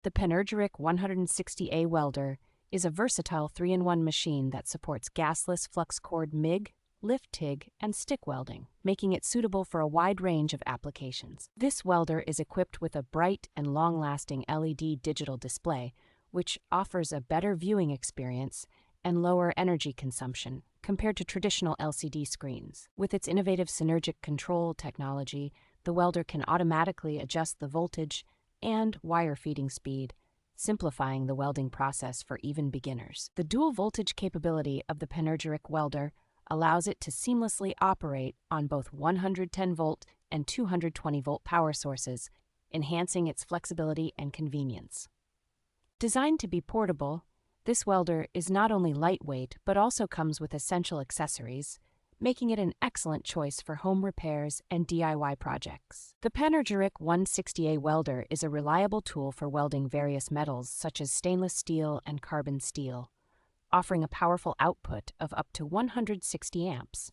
The PANERGYRIC 160A Welder is a versatile 3-in-1 machine that supports gasless flux-cored MIG, lift TIG, and stick welding, making it suitable for a wide range of applications. This welder is equipped with a bright and long-lasting LED digital display, which offers a better viewing experience and lower energy consumption compared to traditional LCD screens. With its innovative synergic control technology, the welder can automatically adjust the voltage and wire feeding speed, simplifying the welding process for even beginners. The dual voltage capability of the PANERGYRIC welder allows it to seamlessly operate on both 110-volt and 220-volt power sources, enhancing its flexibility and convenience. Designed to be portable, this welder is not only lightweight but also comes with essential accessories, making it an excellent choice for home repairs and DIY projects. The PANERGYRIC 160A Welder is a reliable tool for welding various metals such as stainless steel and carbon steel, offering a powerful output of up to 160 amps.